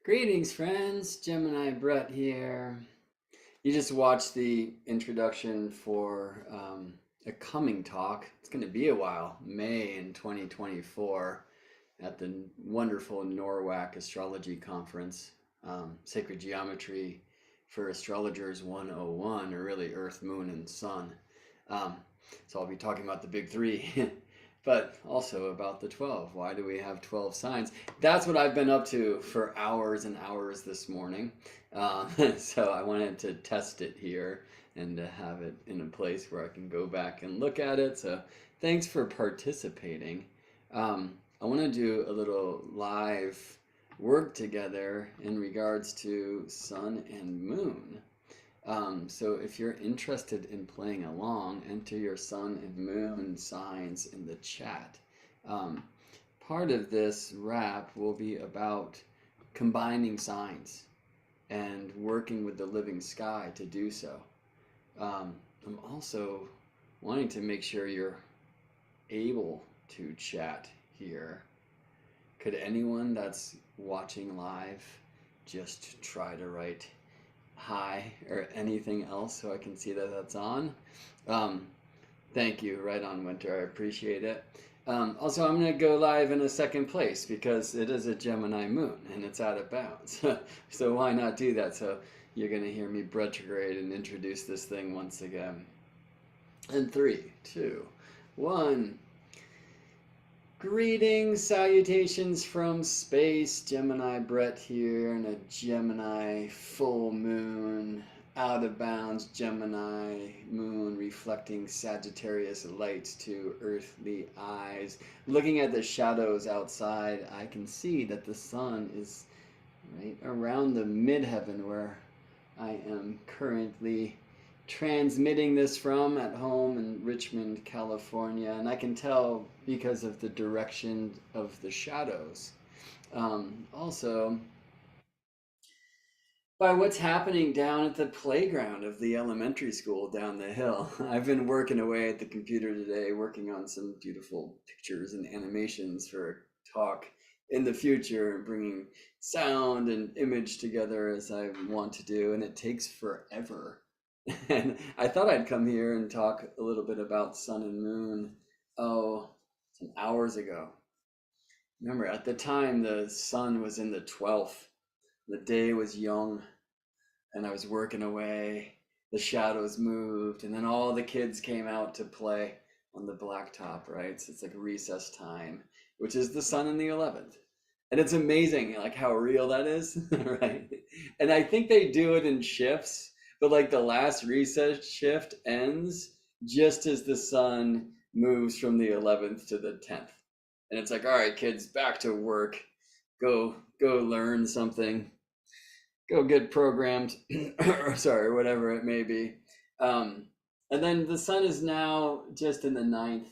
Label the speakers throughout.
Speaker 1: Greetings, friends. Gemini Brett here. You just watched the introduction for a coming talk. It's going to be a while, May in 2024, at the wonderful NORWAC Astrology Conference, Sacred Geometry for Astrologers 101, or really Earth, Moon, and Sun. Um, so I'll be talking about the big three, but also about the 12. Why do we have 12 signs? That's what I've been up to for hours and hours this morning. So I wanted to test it here and to have it in a place where I can go back and look at it. So thanks for participating. I want to do a little live work together in regards to sun and moon. So if you're interested in playing along, enter your sun and moon signs in the chat. Um, Part of this wrap will be about combining signs and working with the living sky to do so. I'm also wanting to make sure you're able to chat here. Could anyone that's watching live just try to write hi or anything else so I can see that that's on? Um, Thank you, right on, Winter. I appreciate it. Also, I'm going to go live in a second place because it is a Gemini moon and it's out of bounds. So why not do that? So you're going to hear me retrograde and introduce this thing once again. And three, two, one. Greetings, salutations from space. Gemini Brett here in a Gemini full moon, out of bounds Gemini moon reflecting Sagittarius light to earthly eyes. Looking at the shadows outside, I can see that the sun is right around the midheaven where I am currently transmitting this from at home in Richmond, California, and I can tell because of the direction of the shadows. Also, by what's happening down at the playground of the elementary school down the hill. I've been working away at the computer today, working on some beautiful pictures and animations for a talk in the future and bringing sound and image together as I want to do, and it takes forever. And I thought I'd come here and talk a little bit about sun and moon, some hours ago. Remember, at the time, the sun was in the 12th, the day was young, and I was working away. The shadows moved, and then all the kids came out to play on the blacktop, right? So it's like recess time, which is the sun in the 11th. And it's amazing like how real that is, right? And I think they do it in shifts, but like the last recess shift ends just as the sun moves from the 11th to the 10th. And it's like, all right, kids, back to work. Go learn something, go get programmed, or sorry, whatever it may be. Um, and then the sun is now just in the ninth,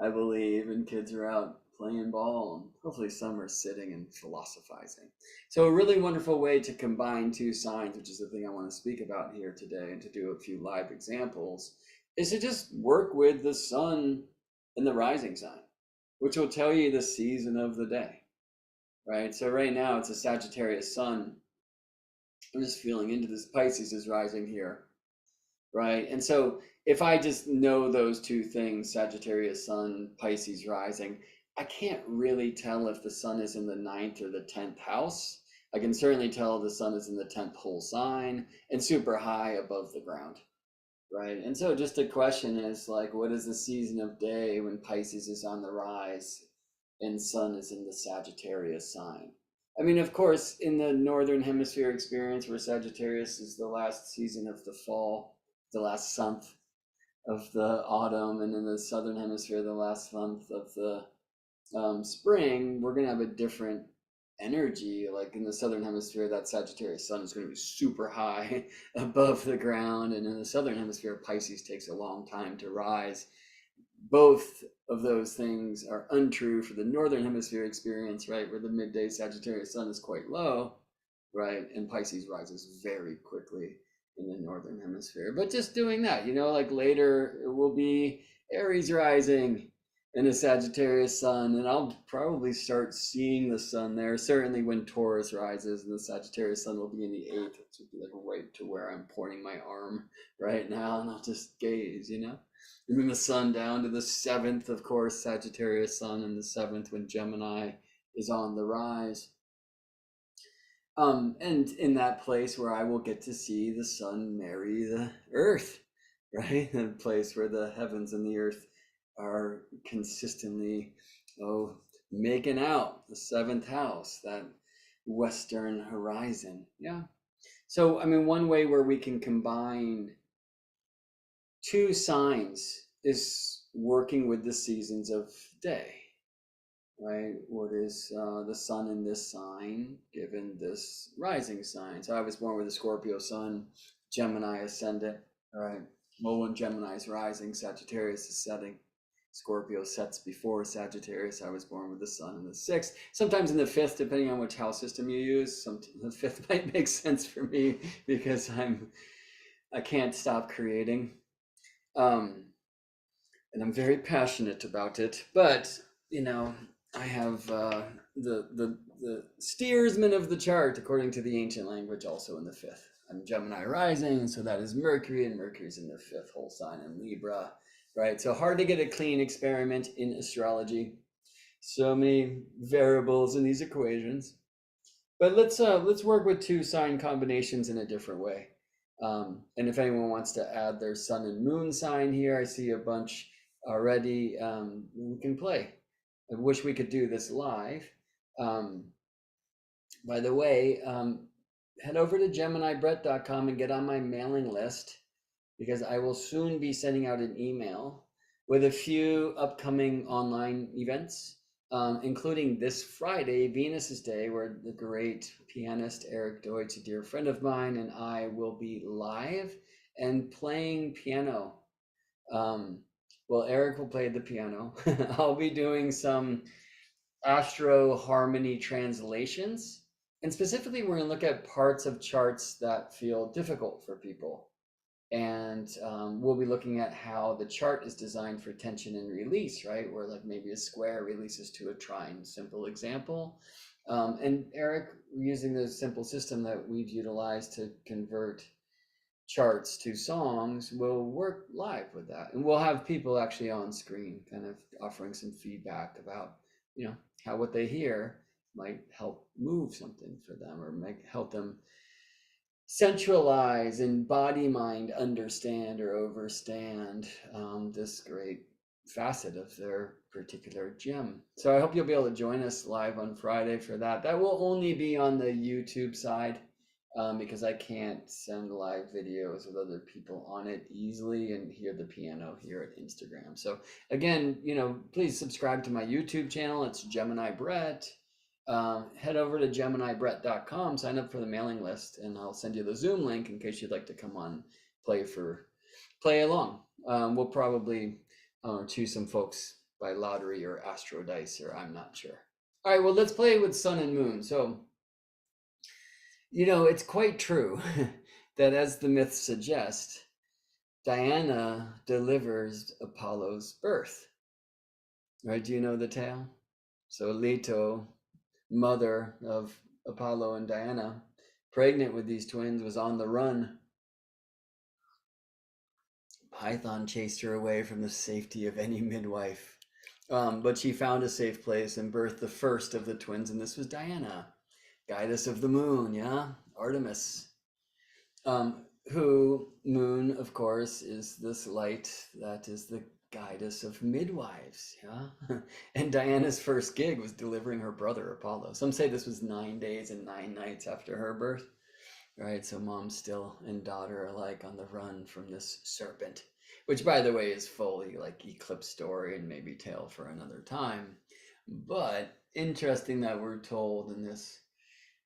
Speaker 1: I believe, and kids are out playing ball, and hopefully some are sitting and philosophizing. So a really wonderful way to combine two signs, which is the thing I want to speak about here today, and to do a few live examples, is to just work with the sun and the rising sign, which will tell you the season of the day, right? So right now it's a Sagittarius sun. I'm just feeling into this. Pisces is rising here, right? And so if I just know those two things, Sagittarius sun, Pisces rising, I can't really tell if the sun is in the ninth or the 10th house. I can certainly tell the sun is in the 10th whole sign and super high above the ground, right? And so just a question is like, what is the season of day when Pisces is on the rise and sun is in the Sagittarius sign? I mean, of course, in the Northern Hemisphere experience, where Sagittarius is the last season of the fall, the last month of the autumn, and in the Southern Hemisphere, the last month of the spring, we're going to have a different energy. Like in the Southern Hemisphere, that Sagittarius sun is going to be super high above the ground, and in the Southern Hemisphere, Pisces takes a long time to rise. Both of those things are untrue for the Northern Hemisphere experience, right? Where the midday Sagittarius sun is quite low, right? And Pisces rises very quickly in the Northern Hemisphere. But just doing that, like later it will be Aries rising and a Sagittarius sun, and I'll probably start seeing the sun there. Certainly when Taurus rises, and the Sagittarius sun will be in the eighth, which would be like right to where I'm pointing my arm right now, and I'll just gaze, you know. And then the sun down to the seventh, of course, Sagittarius sun in the seventh when Gemini is on the rise. And in that place where I will get to see the sun marry the earth, right? A place where the heavens and the earth are consistently, oh, making out, the seventh house, that western horizon. Yeah. So, I mean, one way where we can combine two signs is working with the seasons of day, right? What is the sun in this sign given this rising sign? So I was born with a Scorpio sun, Gemini ascendant, all right? Well, when Gemini is rising, Sagittarius is setting. Scorpio sets before Sagittarius. I was born with the sun in the sixth, sometimes in the fifth, depending on which house system you use. The fifth might make sense for me because I can't stop creating, and I'm very passionate about it. But you know, I have the steersman of the chart according to the ancient language also in the fifth. I'm Gemini rising, so that is Mercury, and Mercury's in the fifth whole sign in Libra, right? So hard to get a clean experiment in astrology. So many variables in these equations. But let's work with two sign combinations in a different way. And if anyone wants to add their sun and moon sign here, I see a bunch already. We can play. I wish we could do this live. By the way, head over to GeminiBrett.com and get on my mailing list because I will soon be sending out an email with a few upcoming online events, including this Friday, Venus's Day, where the great pianist Eric Deutsch, a dear friend of mine, and I will be live and playing piano. Well, Eric will play the piano. I'll be doing some astro harmony translations. And specifically, we're going to look at parts of charts that feel difficult for people. And we'll be looking at how the chart is designed for tension and release, right? Where like maybe a square releases to a trine, simple example. And Eric, using the simple system that we've utilized to convert charts to songs, will work live with that. And we'll have people actually on screen kind of offering some feedback about, you know, how what they hear might help move something for them or help them centralize and body mind understand or overstand this great facet of their particular gem. So I hope you'll be able to join us live on Friday for that. That will only be on the YouTube side because I can't send live videos with other people on it easily and hear the piano here at Instagram. So again, you know, please subscribe to my YouTube channel. It's Gemini Brett. Head over to GeminiBrett.com, sign up for the mailing list, and I'll send you the Zoom link in case you'd like to come on, play along. We'll probably choose some folks by lottery or astro dice, or I'm not sure. All right, well, let's play with sun and moon. So, you know, it's quite true that as the myths suggest, Diana delivers Apollo's birth. Right? Do you know the tale? So Leto, mother of Apollo and Diana, pregnant with these twins, was on the run. Python chased her away from the safety of any midwife. But she found a safe place and birthed the first of the twins, and this was Diana, goddess of the moon, yeah? Artemis. Who, moon, of course, is this light that is the goddess of midwives, yeah? And Diana's first gig was delivering her brother Apollo. Some say this was 9 days and 9 nights after her birth, right? So mom still and daughter alike on the run from this serpent, which by the way is fully like eclipse story and maybe tale for another time. But interesting that we're told in this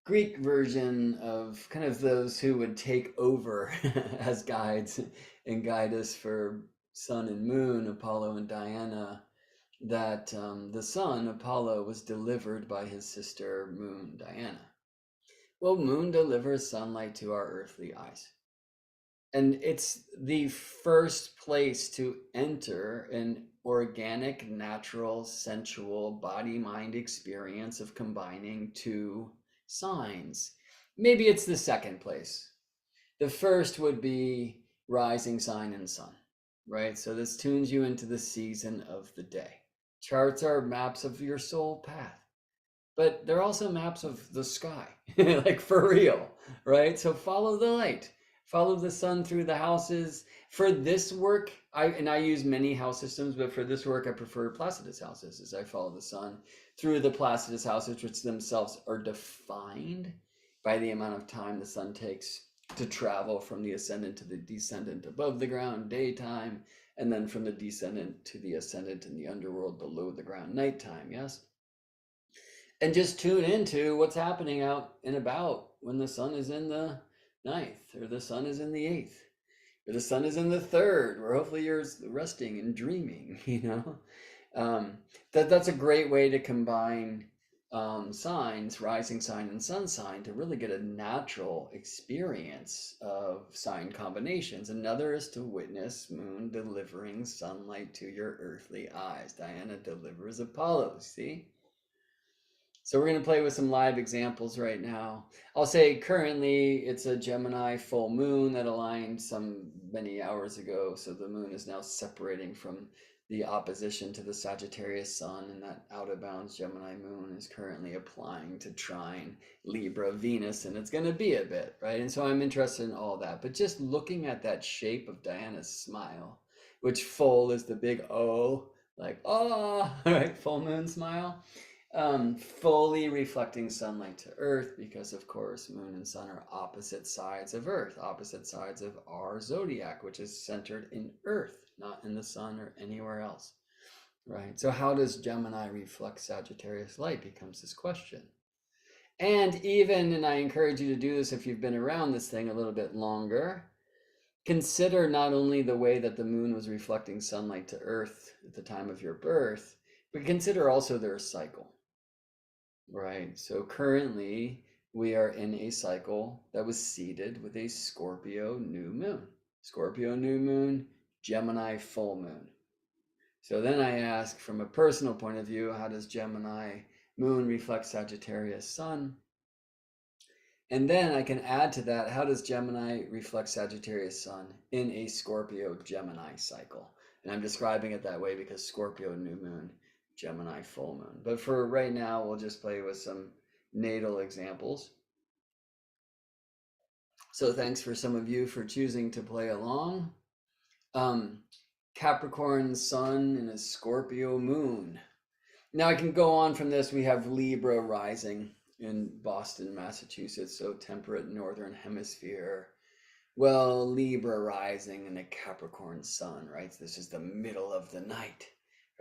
Speaker 1: Greek version of kind of those who would take over as guides and guide us for sun and moon, Apollo and Diana, that the sun, Apollo, was delivered by his sister moon, Diana. Well, moon delivers sunlight to our earthly eyes. And it's the first place to enter an organic, natural, sensual body mind experience of combining two signs. Maybe it's the second place. The first would be rising sign and sun, right? So this tunes you into the season of the day. Charts are maps of your soul path, but they're also maps of the sky, like for real, right? So follow the light, follow the sun through the houses. For this work, I use many house systems, but for this work, I prefer Placidus houses as I follow the sun through the Placidus houses, which themselves are defined by the amount of time the sun takes to travel from the ascendant to the descendant above the ground, daytime, and then from the descendant to the ascendant in the underworld below the ground, nighttime, yes? And just tune into what's happening out and about when the sun is in the ninth, or the sun is in the eighth, or the sun is in the third, where hopefully you're resting and dreaming. That's a great way to combine signs, rising sign and sun sign, to really get a natural experience of sign combinations. Another is to witness moon delivering sunlight to your earthly eyes. Diana delivers Apollo, see? So we're going to play with some live examples right now. I'll say currently it's a Gemini full moon that aligned some many hours ago. So the moon is now separating from the opposition to the Sagittarius sun, and that out of bounds Gemini moon is currently applying to trine Libra Venus, and it's going to be a bit, right? And so I'm interested in all that. But just looking at that shape of Diana's smile, which full is the big O, like, oh, right, full moon smile. Fully reflecting sunlight to Earth, because of course moon and sun are opposite sides of Earth, opposite sides of our zodiac, which is centered in Earth, not in the sun or anywhere else, right? So how does Gemini reflect Sagittarius light becomes this question. And I encourage you to do this if you've been around this thing a little bit longer, consider not only the way that the moon was reflecting sunlight to Earth at the time of your birth, but consider also their cycle. Right. So currently we are in a cycle that was seeded with a Scorpio new moon. Scorpio new moon, Gemini full moon. So then I ask, from a personal point of view, how does Gemini moon reflect Sagittarius sun? And then I can add to that, how does Gemini reflect Sagittarius sun in a Scorpio Gemini cycle? And I'm describing it that way because Scorpio new moon, Gemini full moon. But for right now, we'll just play with some natal examples. So thanks for some of you for choosing to play along. Capricorn sun and a Scorpio moon. Now I can go on from this. We have Libra rising in Boston, Massachusetts, so temperate northern hemisphere. Well, Libra rising and a Capricorn sun, right? So this is the middle of the night,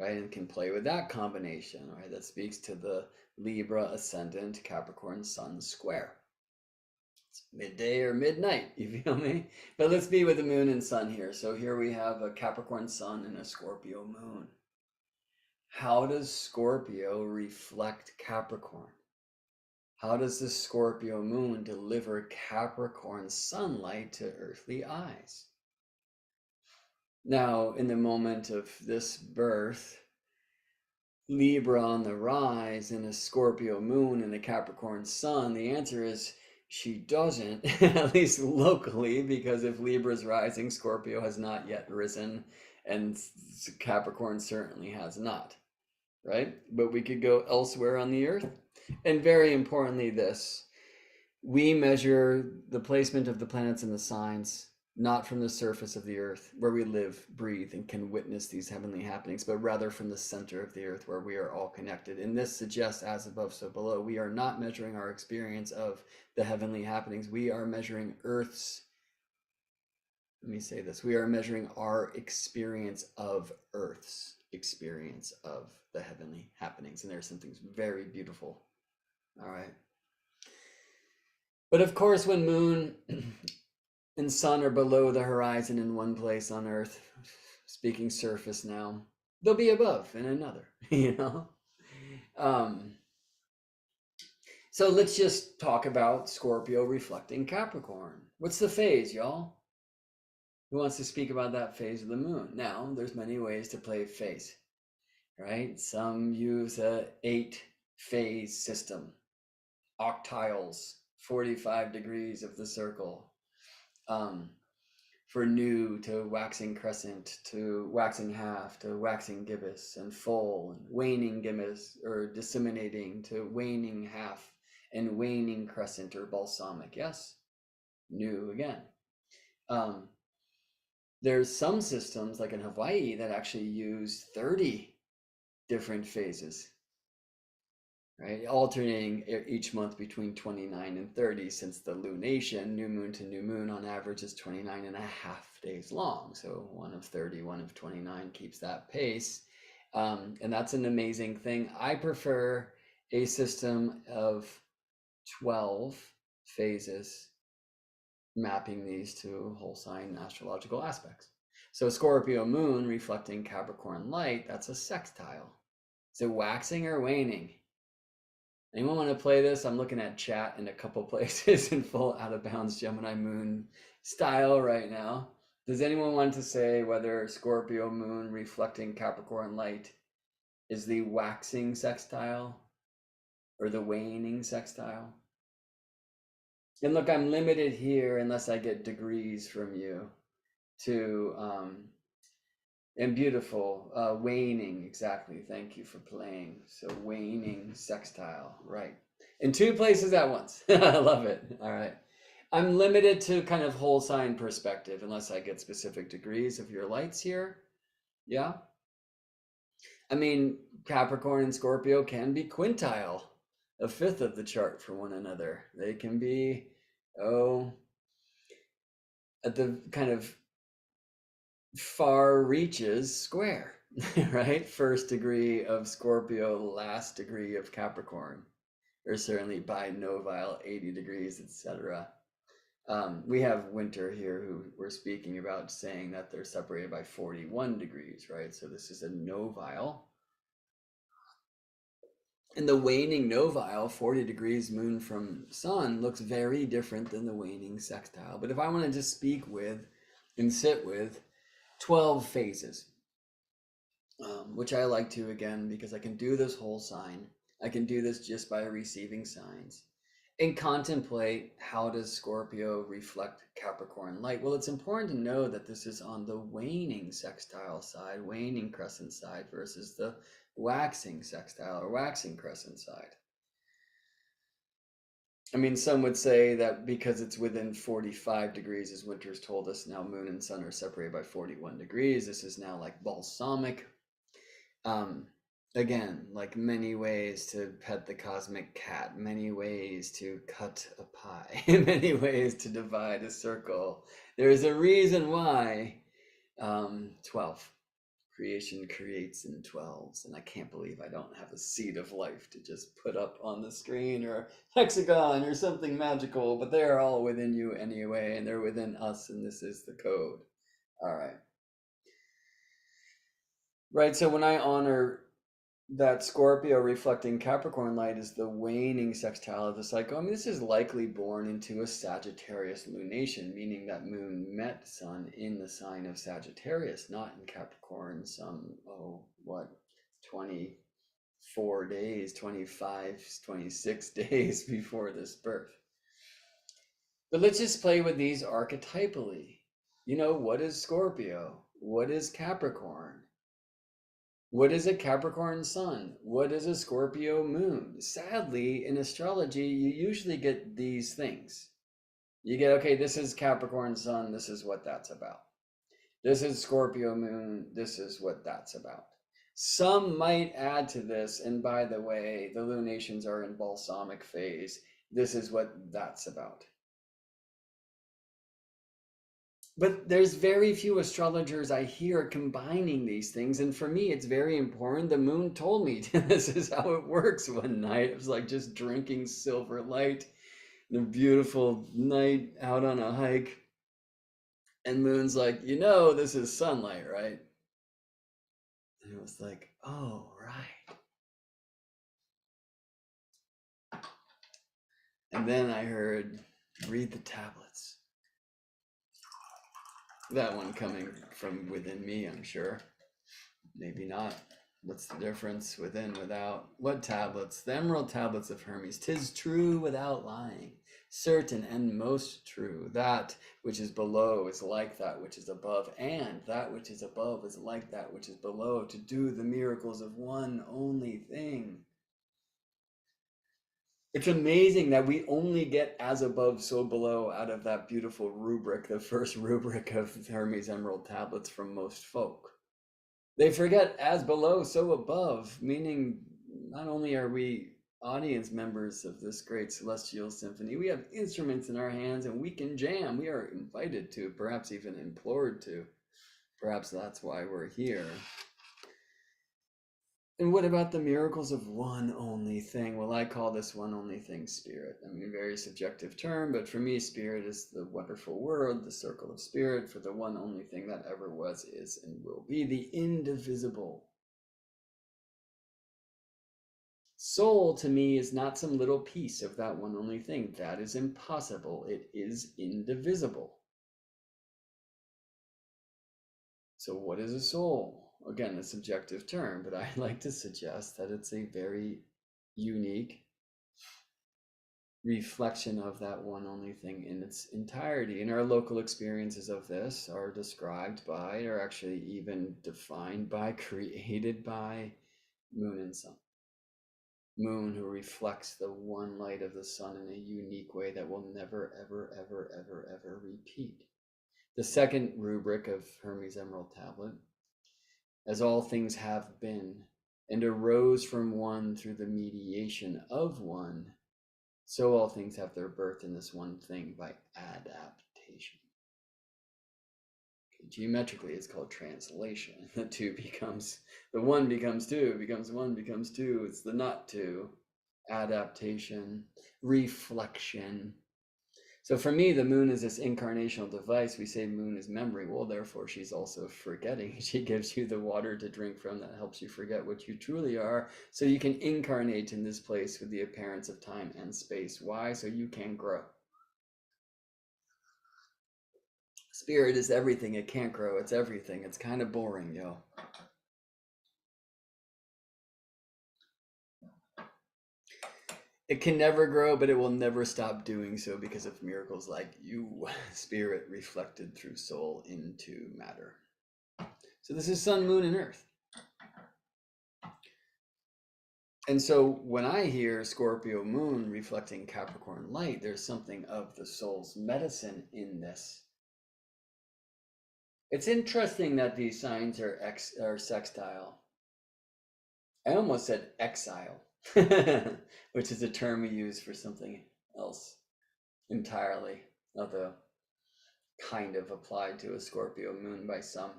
Speaker 1: right? And can play with that combination, right? That speaks to the Libra ascendant Capricorn sun square. It's midday or midnight, you feel me? But let's be with the moon and sun here. So here we have a Capricorn sun and a Scorpio moon. How does Scorpio reflect Capricorn? How does the Scorpio moon deliver Capricorn sunlight to earthly eyes? Now, in the moment of this birth, Libra on the rise and a Scorpio moon and a Capricorn sun, the answer is she doesn't, at least locally, because if Libra's rising, Scorpio has not yet risen, and Capricorn certainly has not, right? But we could go elsewhere on the earth. And very importantly, this, we measure the placement of the planets and the signs not from the surface of the earth where we live, breathe, and can witness these heavenly happenings, but rather from the center of the earth where we are all connected. And this suggests, as above, so below. We are not measuring our experience of the heavenly happenings. We are measuring Earth's, let me say this, we are measuring our experience of Earth's experience of the heavenly happenings. And there's some things very beautiful. All right. But of course, when moon and sun are below the horizon in one place on Earth, speaking surface now, they'll be above in another, you know? So let's just talk about Scorpio reflecting Capricorn. What's the phase, y'all? Who wants to speak about that phase of the moon? Now, there's many ways to play phase, right? Some use a 8-phase system, octiles, 45 degrees of the circle. For new to waxing crescent to waxing half to waxing gibbous and full and waning gibbous or disseminating to waning half and waning crescent or balsamic. Yes, new again. There's some systems like in Hawaii that actually use 30 different phases, right? Alternating each month between 29 and 30, since the lunation, new moon to new moon, on average is 29 and a half days long. So one of 30, one of 29 keeps that pace. And that's an amazing thing. I prefer a system of 12 phases, mapping these to whole sign astrological aspects. So Scorpio moon reflecting Capricorn light, that's a sextile. Is it waxing or waning? Anyone want to play this? I'm looking at chat in a couple places in full out of bounds Gemini moon style right now. Does anyone want to say whether Scorpio moon reflecting Capricorn light is the waxing sextile or the waning sextile? And look, I'm limited here unless I get degrees from you to and beautiful, waning, exactly. Thank you for playing. So waning sextile, right. In 2 places at once. I love it. All right. I'm limited to kind of whole sign perspective unless I get specific degrees of your lights here. Yeah. I mean, Capricorn and Scorpio can be quintile, a fifth of the chart for one another. They can be, at the kind of far reaches square, right? First degree of Scorpio, last degree of Capricorn, or certainly binovile 80 degrees, etc. We have Winter here who we're speaking about, saying that they're separated by 41 degrees, right? So this is a novile. And the waning novile, 40 degrees moon from sun, looks very different than the waning sextile. But if I want to just speak with and sit with 12 phases, which I like to, again, because I can do this whole sign. I can do this just by receiving signs and contemplate, how does Scorpio reflect Capricorn light? Well, it's important to know that this is on the waning sextile side, waning crescent side, versus the waxing sextile or waxing crescent side. I mean, some would say that because it's within 45 degrees, as Winter's told us, now moon and sun are separated by 41 degrees. This is now like balsamic. Again, like many ways to pet the cosmic cat, many ways to cut a pie, many ways to divide a circle. There's a reason why 12. Creation creates in 12s, and I can't believe I don't have a seed of life to just put up on the screen, or a hexagon or something magical, but they're all within you anyway, and they're within us, and this is the code. All right. Right, so when I honor that Scorpio reflecting Capricorn light is the waning sextile of the cycle, I mean, this is likely born into a Sagittarius lunation, meaning that moon met sun in the sign of Sagittarius, not in Capricorn, some, 24 days, 25, 26 days before this birth. But let's just play with these archetypally. You know, what is Scorpio? What is Capricorn? What is a Capricorn sun? What is a Scorpio moon? Sadly, in astrology, you usually get these things. You get, okay, this is Capricorn sun, this is what that's about. This is Scorpio moon, this is what that's about. Some might add to this, and by the way, the lunations are in balsamic phase. This is what that's about. But there's very few astrologers I hear combining these things. And for me, it's very important. The moon told me this is how it works one night. It was like just drinking silver light, a beautiful night out on a hike. And moon's like, you know, this is sunlight, right? And it was like, oh, right. And then I heard, read the tablets. That one coming from within me, I'm sure. Maybe not. What's the difference within, without? What tablets? The emerald tablets of Hermes. 'Tis true without lying, certain and most true. That which is below is like that which is above, and that which is above is like that which is below, to do the miracles of one only thing. It's amazing that we only get as above, so below out of that beautiful rubric, the first rubric of Hermes Emerald Tablets from most folk. They forget as below, so above, meaning not only are we audience members of this great celestial symphony, we have instruments in our hands and we can jam. We are invited to, perhaps even implored to. Perhaps that's why we're here. And what about the miracles of one only thing? Well, I call this one only thing spirit. I mean, very subjective term, but for me, spirit is the wonderful word, the circle of spirit, for the one only thing that ever was, is, and will be, the indivisible. Soul to me is not some little piece of that one only thing. That is impossible. It is indivisible. So what is a soul? Again, a subjective term, but I like to suggest that it's a very unique reflection of that one only thing in its entirety. And our local experiences of this are described by, or actually even defined by, created by moon and sun. Moon, who reflects the one light of the sun in a unique way that will never, ever, ever, ever, ever repeat. The second rubric of Hermes Emerald Tablet, as all things have been, and arose from one through the mediation of one, so all things have their birth in this one thing by adaptation. Okay, geometrically, it's called translation. The one becomes two, becomes one, becomes two. It's the not two. Adaptation, reflection. So for me, the moon is this incarnational device. We say moon is memory. Well, therefore, she's also forgetting. She gives you the water to drink from that helps you forget what you truly are, so you can incarnate in this place with the appearance of time and space. Why? So you can grow. Spirit is everything. It can't grow. It's everything. It's kind of boring, yo. It can never grow, but it will never stop doing so because of miracles like you, spirit reflected through soul into matter. So this is sun, moon, and earth. And so when I hear Scorpio moon reflecting Capricorn light, there's something of the soul's medicine in this. It's interesting that these signs are sextile. I almost said exile, which is a term we use for something else entirely, although kind of applied to a Scorpio moon by some.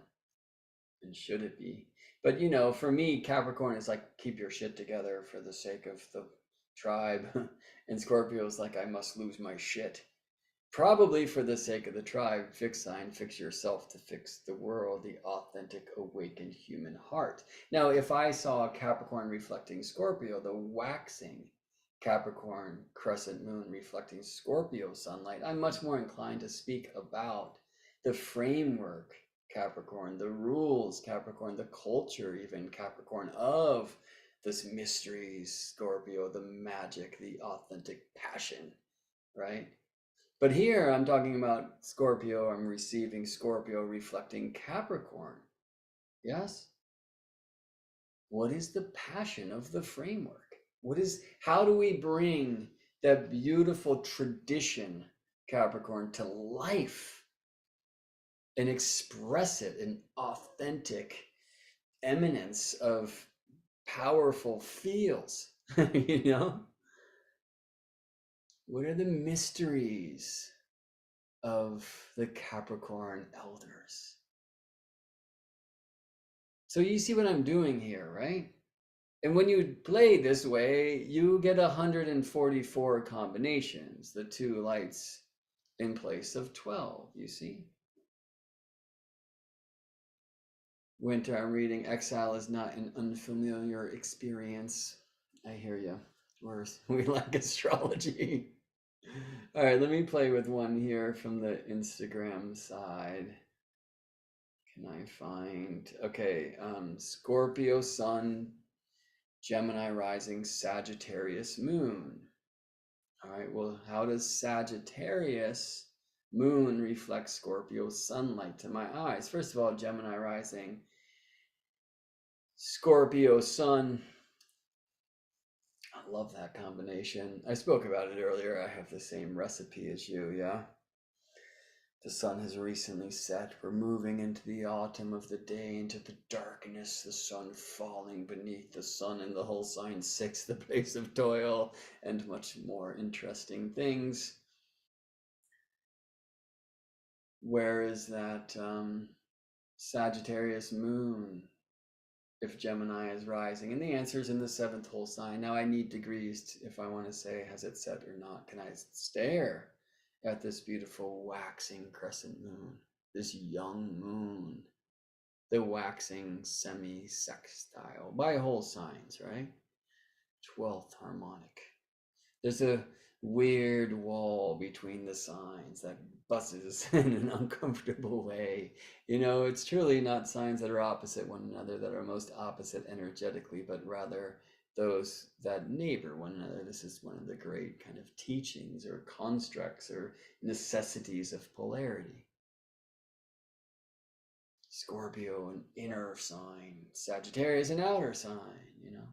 Speaker 1: And should it be? But you know, for me, Capricorn is like, keep your shit together for the sake of the tribe. And Scorpio is like, I must lose my shit. Probably for the sake of the tribe. Fix sign, fix yourself to fix the world, the authentic awakened human heart. Now, if I saw Capricorn reflecting Scorpio, the waxing Capricorn crescent moon reflecting Scorpio sunlight, I'm much more inclined to speak about the framework Capricorn, the rules Capricorn, the culture even Capricorn of this mysteries Scorpio, the magic, the authentic passion, right? But here I'm talking about Scorpio, I'm receiving Scorpio reflecting Capricorn. Yes? What is the passion of the framework? How do we bring that beautiful tradition, Capricorn, to life and express it in authentic eminence of powerful feels, you know? What are the mysteries of the Capricorn elders? So you see what I'm doing here, right? And when you play this way, you get 144 combinations, the two lights in place of 12, you see? Winter, I'm reading, exile is not an unfamiliar experience. I hear you. We like astrology. All right, let me play with one here from the Instagram side. Can I find, okay, Scorpio Sun, Gemini rising, Sagittarius moon. All right, well, how does Sagittarius moon reflect Scorpio sunlight to my eyes? First of all, Gemini rising, Scorpio sun. I love that combination. I spoke about it earlier. I have the same recipe as you, yeah? The sun has recently set. We're moving into the autumn of the day, into the darkness, the sun falling beneath the sun, and the whole sign six, the place of toil, and much more interesting things. Where is that Sagittarius moon if Gemini is rising? And the answer is in the seventh whole sign. Now I need degrees if I want to say has it set or not. Can I stare at this beautiful waxing crescent moon, this young moon, the waxing semi-sextile by whole signs, right? 12th harmonic. There's a weird wall between the signs that buzzes in an uncomfortable way. You know, it's truly not signs that are opposite one another that are most opposite energetically, but rather those that neighbor one another. This is one of the great kind of teachings or constructs or necessities of polarity. Scorpio, an inner sign, Sagittarius, an outer sign, you know.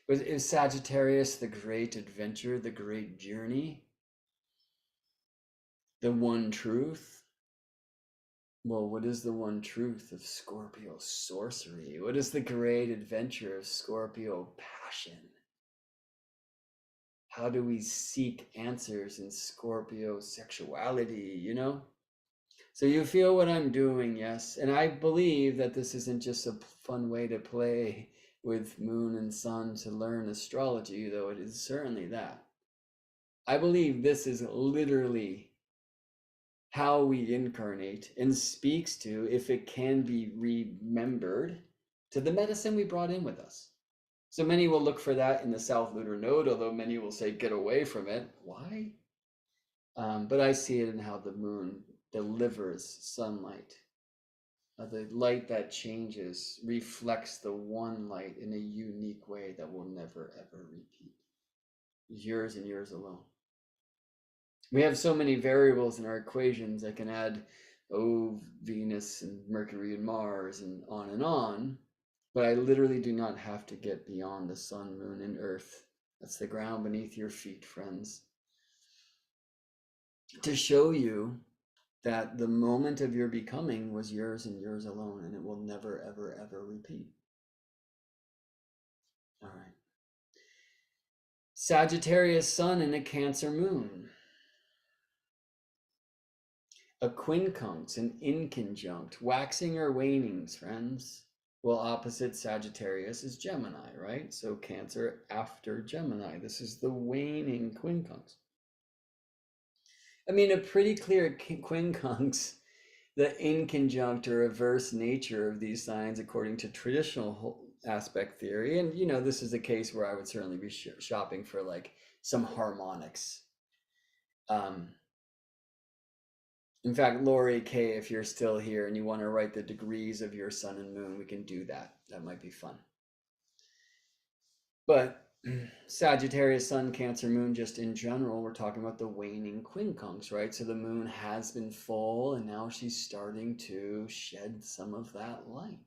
Speaker 1: But is Sagittarius the great adventure, the great journey, the one truth? Well, what is the one truth of Scorpio sorcery? What is the great adventure of Scorpio passion? How do we seek answers in Scorpio sexuality, you know? So you feel what I'm doing, yes? And I believe that this isn't just a fun way to play with moon and sun to learn astrology, though it is certainly that. I believe this is literally how we incarnate and speaks to, if it can be remembered, to the medicine we brought in with us. So many will look for that in the South Lunar Node, although many will say, get away from it. Why? But I see it in how the moon delivers sunlight. The light that changes reflects the one light in a unique way that will never, ever repeat. Years and years alone. We have so many variables in our equations. I can add, Venus and Mercury and Mars and on, but I literally do not have to get beyond the sun, moon, and earth. That's the ground beneath your feet, friends. To show you that the moment of your becoming was yours and yours alone, and it will never, ever, ever repeat. All right. Sagittarius sun and a Cancer moon. A quincunx, an inconjunct, waxing or waning, friends. Well, opposite Sagittarius is Gemini, right? So Cancer after Gemini. This is the waning quincunx. I mean, a pretty clear quincunx, the inconjunct or reverse nature of these signs according to traditional aspect theory. And, you know, this is a case where I would certainly be shopping for like some harmonics. In fact, Lori K, if you're still here and you want to write the degrees of your sun and moon, we can do that. That might be fun. But Sagittarius, sun, Cancer, moon, just in general, we're talking about the waning quincunx, right? So the moon has been full and now she's starting to shed some of that light.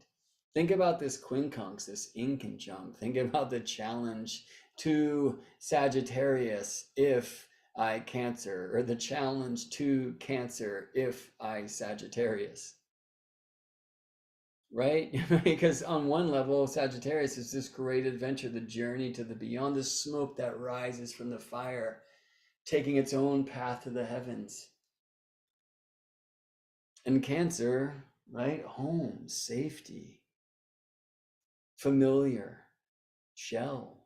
Speaker 1: Think about this quincunx, this inconjunct. Think about the challenge to Sagittarius if I Cancer, or the challenge to Cancer if I Sagittarius. Right? Because on one level, Sagittarius is this great adventure, the journey to the beyond, the smoke that rises from the fire, taking its own path to the heavens. And Cancer, right? Home, safety, familiar, shell,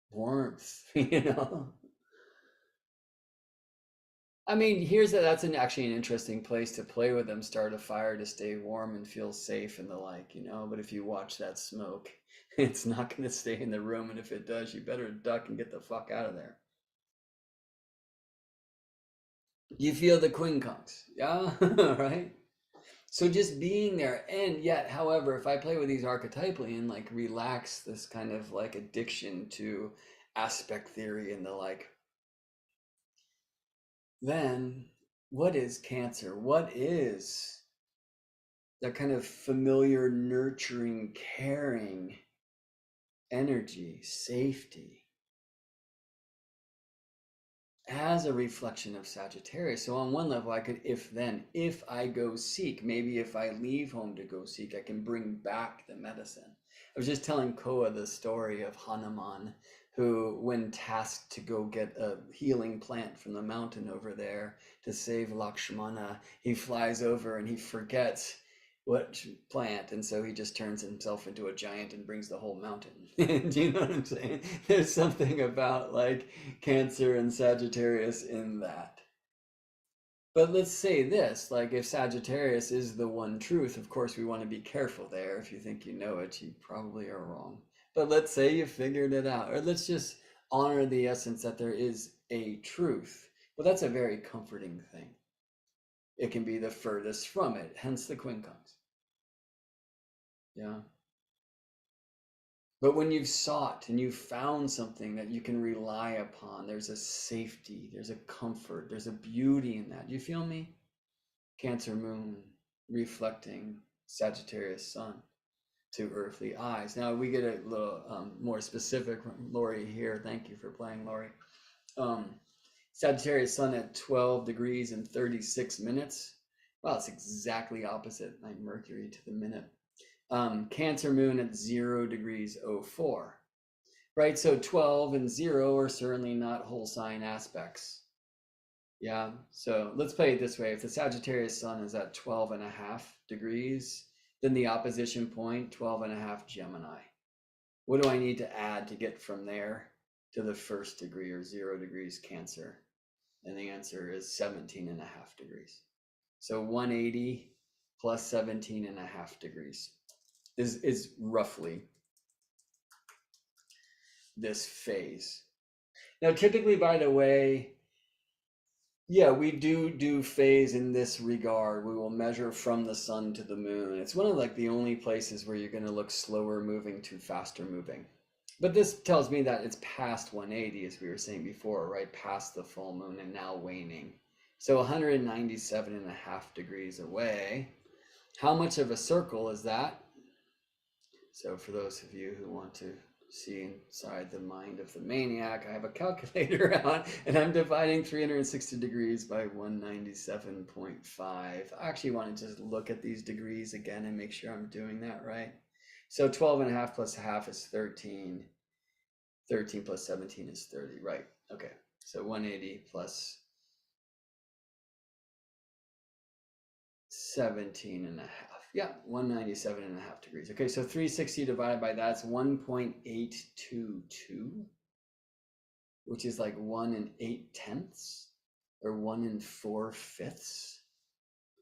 Speaker 1: warmth, you know? I mean, that's actually an interesting place to play with them. Start a fire to stay warm and feel safe and the like, you know. But if you watch that smoke, it's not going to stay in the room. And if it does, you better duck and get the fuck out of there. You feel the quincunx, yeah, right? So just being there, and yet, however, if I play with these archetypally and like relax this kind of like addiction to aspect theory and the like, then what is Cancer? What is that kind of familiar, nurturing, caring energy, safety, as a reflection of Sagittarius? So on one level, I could, if I go seek, maybe if I leave home to go seek, I can bring back the medicine. I was just telling Koa the story of Hanuman, who, when tasked to go get a healing plant from the mountain over there to save Lakshmana, he flies over and he forgets what plant, and so he just turns himself into a giant and brings the whole mountain. Do you know what I'm saying? There's something about like Cancer and Sagittarius in that. But let's say this, like if Sagittarius is the one truth, of course we want to be careful there. If you think you know it, you probably are wrong. But let's say you figured it out, or let's just honor the essence that there is a truth. Well, that's a very comforting thing. It can be the furthest from it, hence the quincunx. Yeah. But when you've sought and you've found something that you can rely upon, there's a safety, there's a comfort, there's a beauty in that. Do you feel me? Cancer moon reflecting Sagittarius sun to earthly eyes. Now we get a little more specific from Lori here. Thank you for playing, Lori. Sagittarius sun at 12 degrees and 36 minutes. Well, it's exactly opposite, like Mercury to the minute. Cancer moon at 0 degrees 04. Right, so 12 and 0 are certainly not whole sign aspects. Yeah, so let's play it this way. If the Sagittarius sun is at 12 and a half degrees, then the opposition point, 12 and a half Gemini. What do I need to add to get from there to the first degree, or 0 degrees Cancer? And the answer is 17 and a half degrees. So 180 plus 17 and a half degrees is roughly this phase. Now, typically, by the way, yeah, we do phase in this regard. We will measure from the sun to the moon. It's one of like the only places where you're going to look slower moving to faster moving. But this tells me that it's past 180, as we were saying before, right? Past the full moon and now waning. So 197 and a half degrees away. How much of a circle is that? So for those of you who want to see inside the mind of the maniac, I have a calculator out and I'm dividing 360 degrees by 197.5. I actually want to just look at these degrees again and make sure I'm doing that right. So 12 and a half plus a half is 13. 13 plus 17 is 30, right? Okay, so 180 plus 17 and a half. Yeah, 197 and a half degrees. Okay, so 360 divided by that's 1.822, which is like 1 and 8/10, or 1 and 4/5,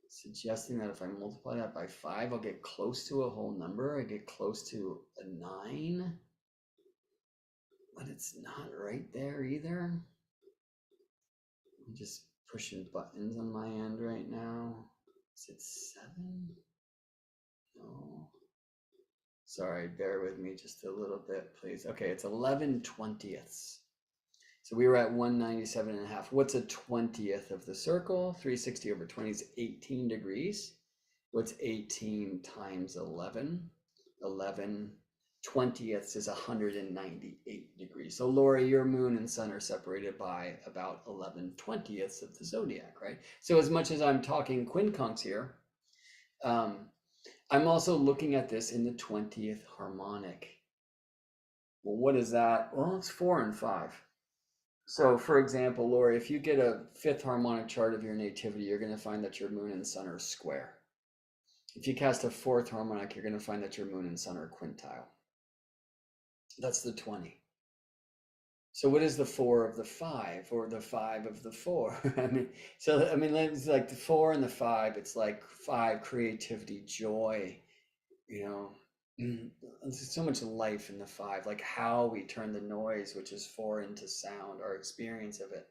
Speaker 1: suggesting that if I multiply that by 5, I'll get close to a whole number. I get close to a 9, but it's not right there either. I'm just pushing buttons on my end right now. Is it 7? No. Sorry, bear with me just a little bit, please. Okay, it's 11/20. So we were at 197 and a half. What's a 20th of the circle? 360 over 20 is 18 degrees. What's 18 times 11? 11/20 is 198 degrees. So Lori, your moon and sun are separated by about 11/20 of the zodiac, right? So as much as I'm talking quincunx here, I'm also looking at this in the 20th harmonic. Well, what is that? Well, it's 4 and 5. So for example, Lori, if you get a 5th harmonic chart of your nativity, you're going to find that your moon and sun are square. If you cast a 4th harmonic, you're going to find that your moon and sun are quintile. That's the 20. So what is the 4 of the 5, or the 5 of the 4? It's like the 4 and the 5. It's like 5, creativity, joy, there's so much life in the 5, like how we turn the noise, which is 4, into sound, our experience of it.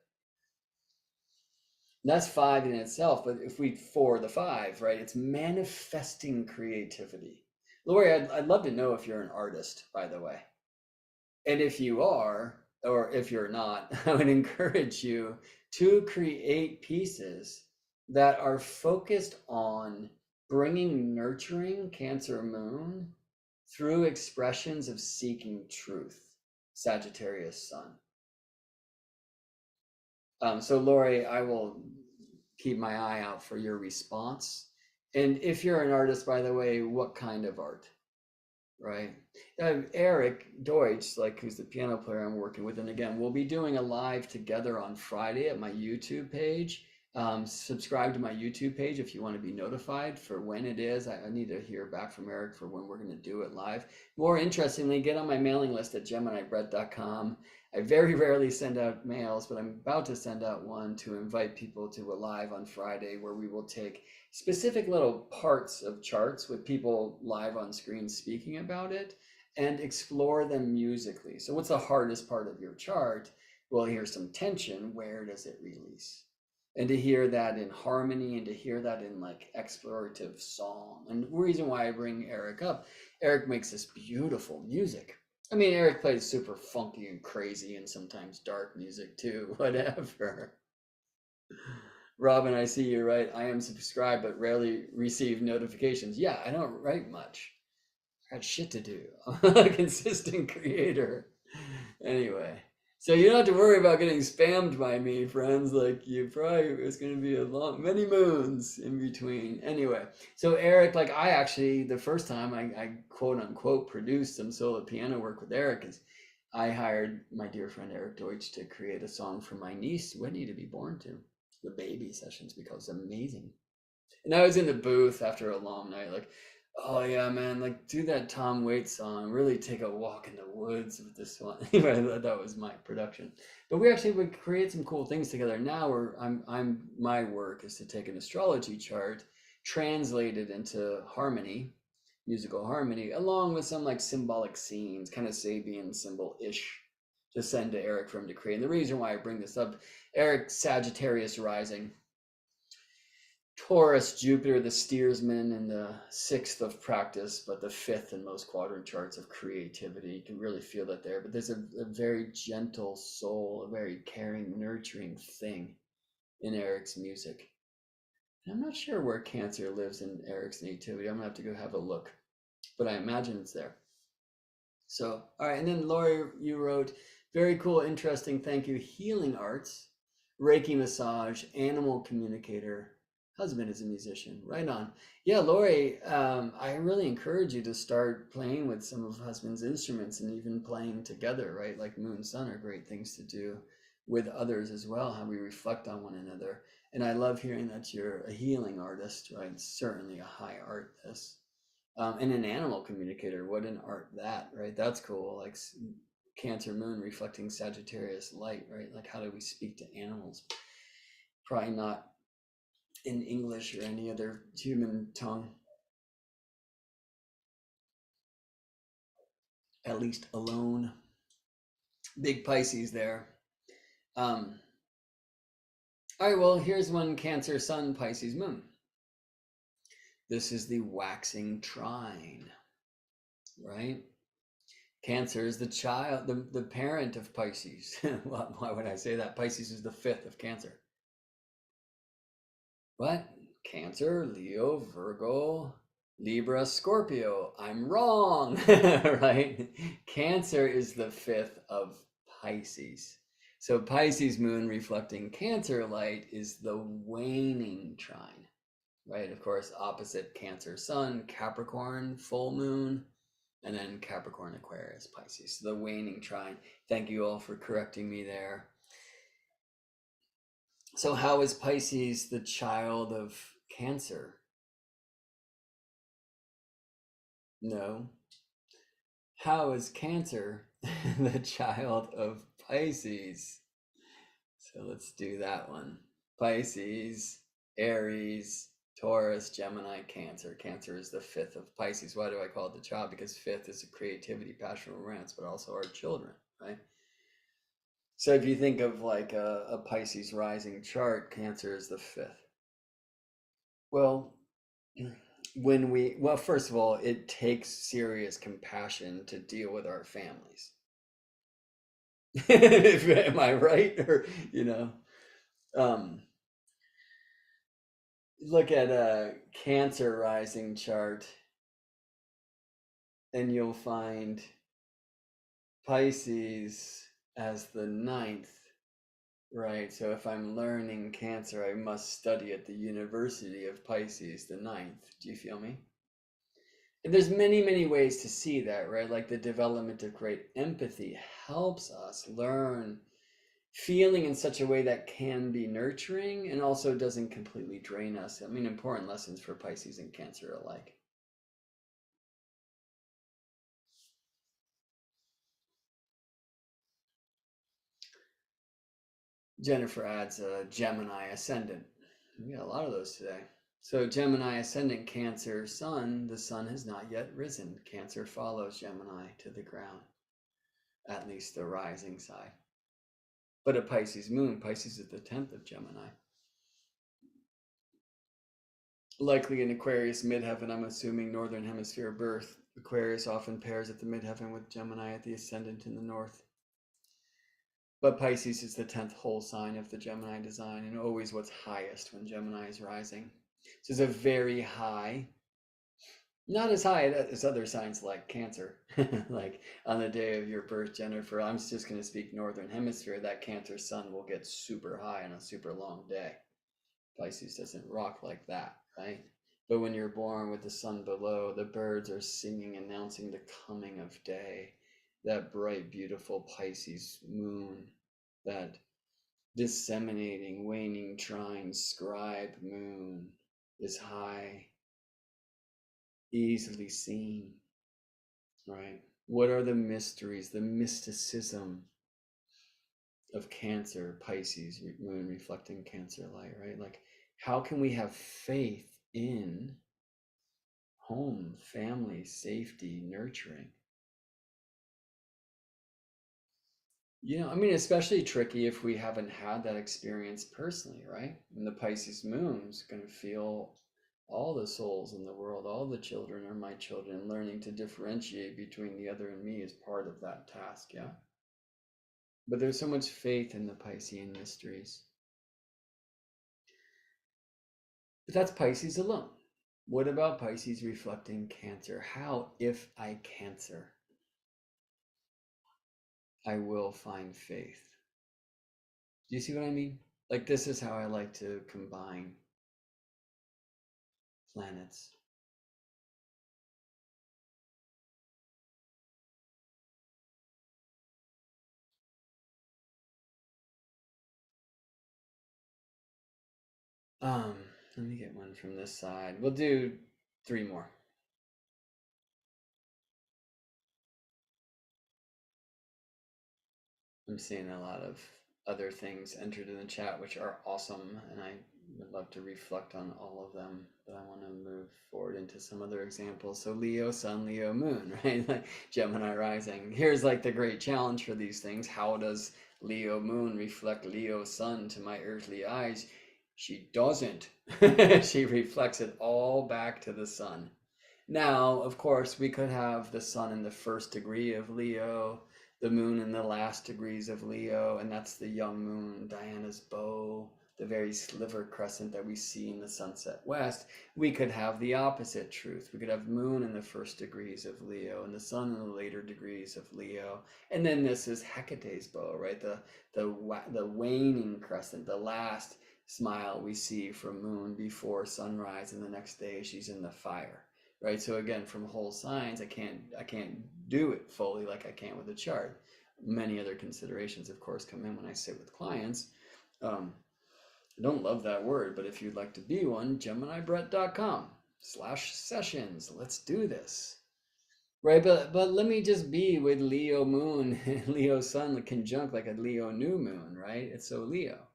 Speaker 1: That's five in itself, but if we for the five, right, it's manifesting creativity. Lori, I'd love to know if you're an artist, by the way. And if you are, or if you're not, I would encourage you to create pieces that are focused on bringing nurturing Cancer Moon through expressions of seeking truth, Sagittarius Sun. So Lori, I will keep my eye out for your response. And if you're an artist, by the way, what kind of art? Right. Eric Deutsch, like who's the piano player I'm working with, and again, we'll be doing a live together on Friday at my YouTube page. Subscribe to my YouTube page if you want to be notified for when it is. I need to hear back from Eric for when we're going to do it live. More interestingly, get on my mailing list at GeminiBrett.com. I very rarely send out mails, but I'm about to send out one to invite people to a live on Friday where we will take specific little parts of charts with people live on screen speaking about it and explore them musically. So what's the hardest part of your chart? Well, here's some tension. Where does it release? And to hear that in harmony and to hear that in like explorative song. And the reason why I bring Eric up, Eric makes this beautiful music. I mean, Eric plays super funky and crazy and sometimes dark music too, whatever. Robin, I see you right. I am subscribed but rarely receive notifications. Yeah, I don't write much. I got shit to do. I'm a consistent creator. Anyway, so you don't have to worry about getting spammed by me, friends. Like you probably, it's going to be a long, many moons in between. Anyway, so Eric, like I actually, the first time I quote unquote produced some solo piano work with Eric is I hired my dear friend Eric Deutsch to create a song for my niece, Whitney, to be born to. The baby sessions because it's amazing. And I was in the booth after a long night, like, oh yeah, man, like do that Tom Waits song, really take a walk in the woods with this one. That was my production. But we actually would create some cool things together. Now where my work is to take an astrology chart, translate it into harmony, musical harmony, along with some like symbolic scenes, kind of Sabian symbol-ish to send to Eric for him to create. And the reason why I bring this up, Eric Sagittarius rising, Taurus, Jupiter, the steersman, and the sixth of practice, but the fifth in most quadrant charts of creativity. You can really feel that there. But there's a very gentle soul, a very caring, nurturing thing in Eric's music. And I'm not sure where Cancer lives in Eric's nativity. I'm gonna have to go have a look, but I imagine it's there. So, all right, and then Lori, you wrote, very cool, interesting, thank you. Healing arts, Reiki massage, animal communicator, husband is a musician. Right on. Yeah, Lori, I really encourage you to start playing with some of husband's instruments and even playing together, right? Like Moon Sun are great things to do with others as well, how we reflect on one another. And I love hearing that you're a healing artist, right? Certainly a high art, this. And an animal communicator, what an art that, right? That's cool. Like Cancer Moon reflecting Sagittarius light, right? Like how do we speak to animals? Probably not in English or any other human tongue, at least alone. Big Pisces there. All right, well, here's one Cancer Sun, Pisces Moon. This is the waxing trine, right? Cancer is the child, the parent of Pisces. Why would I say that? Pisces is the fifth of Cancer. What? Cancer, Leo, Virgo, Libra, Scorpio. I'm wrong, right? Cancer is the fifth of Pisces. So Pisces moon reflecting Cancer light is the waning trine, right? Of course, opposite Cancer sun, Capricorn, full moon, and then Capricorn, Aquarius, Pisces. So the waning trine. Thank you all for correcting me there. So how is Pisces the child of Cancer? No. How is Cancer the child of Pisces? So let's do that one. Pisces, Aries, Taurus, Gemini, Cancer. Cancer is the fifth of Pisces. Why do I call it the child? Because fifth is a creativity, passion, romance, but also our children, right? So if you think of like a Pisces rising chart, Cancer is the fifth. Well, well, first of all, it takes serious compassion to deal with our families. Am I right? Or, you know, um, look at a Cancer rising chart and you'll find Pisces as the ninth, right? So if I'm learning Cancer, I must study at the University of Pisces, the ninth. Do you feel me? And there's many, many ways to see that, right? Like the development of great empathy helps us learn feeling in such a way that can be nurturing and also doesn't completely drain us. I mean, important lessons for Pisces and Cancer alike. Jennifer adds a Gemini ascendant. We got a lot of those today. So Gemini ascendant, Cancer sun, the sun has not yet risen. Cancer follows Gemini to the ground, at least the rising side. But a Pisces moon, Pisces is the 10th of Gemini. Likely in Aquarius midheaven, I'm assuming northern hemisphere birth. Aquarius often pairs at the midheaven with Gemini at the ascendant in the north. But Pisces is the 10th whole sign of the Gemini design and always what's highest when Gemini is rising. So it's a very high, not as high as other signs like Cancer. Like on the day of your birth, Jennifer, I'm just going to speak northern hemisphere, that Cancer sun will get super high on a super long day. Pisces doesn't rock like that, right? But when you're born with the sun below, the birds are singing, announcing the coming of day. That bright, beautiful Pisces moon, that disseminating, waning, trine, scribe moon is high, easily seen, right? What are the mysteries, the mysticism of Cancer, Pisces, moon reflecting Cancer light, right? Like, how can we have faith in home, family, safety, nurturing? I mean, especially tricky if we haven't had that experience personally, right? And the Pisces moon's going to feel all the souls in the world, all the children are my children, learning to differentiate between the other and me is part of that task, yeah? But there's so much faith in the Piscean mysteries. But that's Pisces alone. What about Pisces reflecting Cancer? How, if I Cancer, I will find faith? Do you see what I mean? Like, this is how I like to combine planets. Um, Let me get one from this side. We'll do three more. I'm seeing a lot of other things entered in the chat, which are awesome, and I would love to reflect on all of them, but I want to move forward into some other examples. So Leo sun, Leo moon, right? Like Gemini rising. Here's like the great challenge for these things. How does Leo moon reflect Leo sun to my earthly eyes? She doesn't. She reflects it all back to the sun. Now, of course, we could have the sun in the first degree of Leo, the moon in the last degrees of Leo, and that's the young moon, Diana's bow, the very sliver crescent that we see in the sunset west. We could have the opposite truth. We could have moon in the first degrees of Leo and the sun in the later degrees of Leo. And then this is Hecate's bow, right? The waning crescent, the last smile we see from moon before sunrise, and the next day she's in the fire, right? So again, from whole signs, I can't do it fully like I can with a chart. Many other considerations, of course, come in when I sit with clients. I don't love that word, but if you'd like to be one, geminibrett.com/sessions. Let's do this. Right, but let me just be with Leo moon and Leo sun conjunct like a Leo new moon, right? It's so Leo.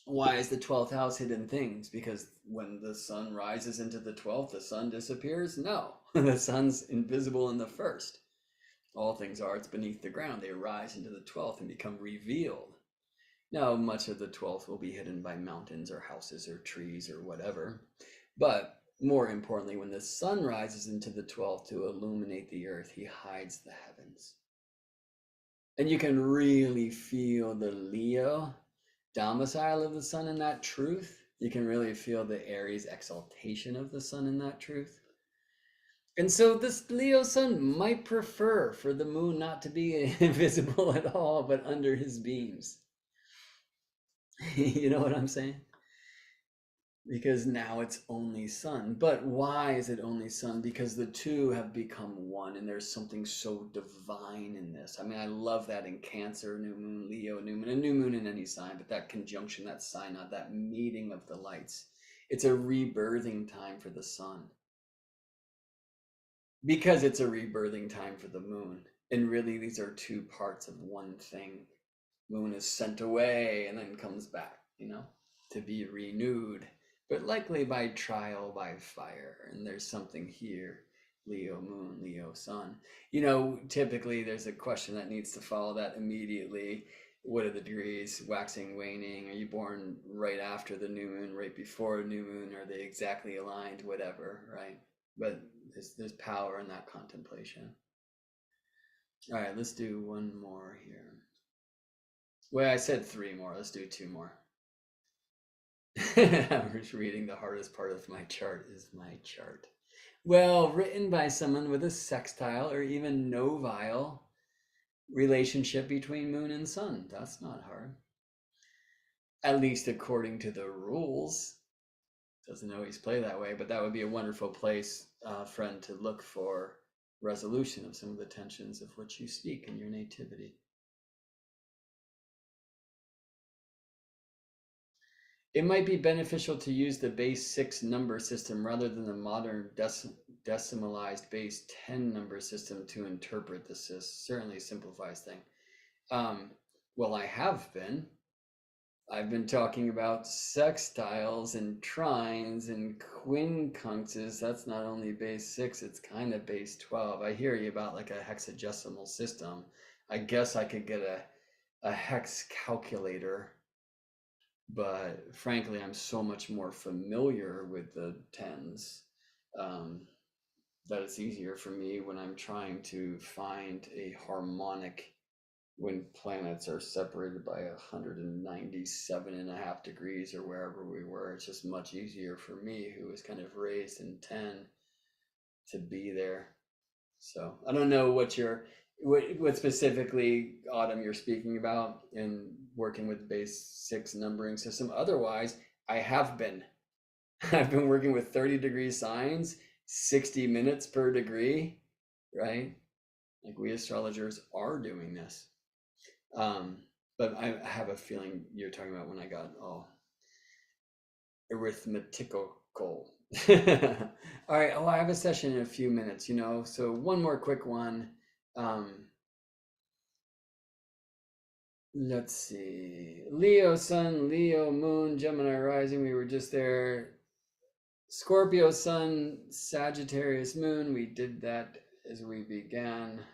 Speaker 1: Why is the 12th house hidden things? Because when the sun rises into the 12th, the sun disappears? No, the sun's invisible in the first. All things are, it's beneath the ground. They rise into the 12th and become revealed. Now, much of the 12th will be hidden by mountains or houses or trees or whatever. But more importantly, when the sun rises into the 12th to illuminate the earth, he hides the heavens. And you can really feel the Leo domicile of the sun in that truth. You can really feel the Aries exaltation of the sun in that truth. And so this Leo sun might prefer for the moon not to be invisible at all, but under his beams. You know what I'm saying? Because now it's only sun. But why is it only sun? Because the two have become one, and there's something so divine in this. I mean, I love that in Cancer, new moon, Leo, new moon, and new moon in any sign, but that conjunction, that synod, that meeting of the lights, it's a rebirthing time for the sun. Because it's a rebirthing time for the moon. And really, these are two parts of one thing. Moon is sent away and then comes back, to be renewed, but likely by trial, by fire. And there's something here, Leo moon, Leo sun. Typically there's a question that needs to follow that immediately. What are the degrees, waxing, waning? Are you born right after the new moon, right before new moon? Are they exactly aligned? Whatever, right? But there's power in that contemplation. All right, let's do one more here. Well, I said 3 more. Let's do 2 more. I'm just reading. The hardest part of my chart is my chart. Well, written by someone with a sextile or even novile relationship between moon and sun. That's not hard. At least according to the rules. Doesn't always play that way, but that would be a wonderful place, friend, to look for resolution of some of the tensions of which you speak in your nativity. It might be beneficial to use the base 6 number system rather than the modern decimalized base 10 number system to interpret this. Certainly simplifies things. Well, I've been talking about sextiles and trines and quincunxes. That's not only base 6, it's kind of base 12. I hear you about like a hexadecimal system. I guess I could get a hex calculator, but frankly, I'm so much more familiar with the 10s that it's easier for me when I'm trying to find a harmonic when planets are separated by 197.5 degrees or wherever we were. It's just much easier for me, who was kind of raised in 10, to be there. So I don't know what specifically, Autumn, you're speaking about in working with base 6 numbering system. Otherwise, I've been working with 30 degree signs, 60 minutes per degree, right? Like we astrologers are doing this. But I have a feeling you're talking about when I got all arithmetical. All right. Oh, I have a session in a few minutes, so one more quick one. Let's see. Leo sun, Leo moon, Gemini rising. We were just there. Scorpio sun, Sagittarius moon. We did that as we began.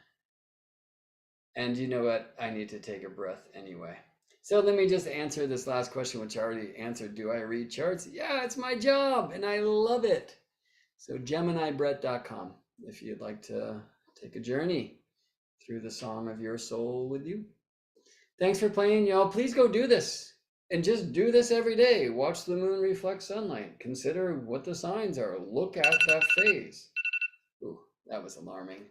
Speaker 1: And you know what? I need to take a breath anyway. So let me just answer this last question, which I already answered. Do I read charts? Yeah, it's my job and I love it. So GeminiBrett.com if you'd like to take a journey through the song of your soul with you. Thanks for playing, y'all. Please go do this. And just do this every day. Watch the moon reflect sunlight. Consider what the signs are. Look at that phase. Ooh, that was alarming.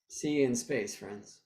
Speaker 1: See you in space, friends.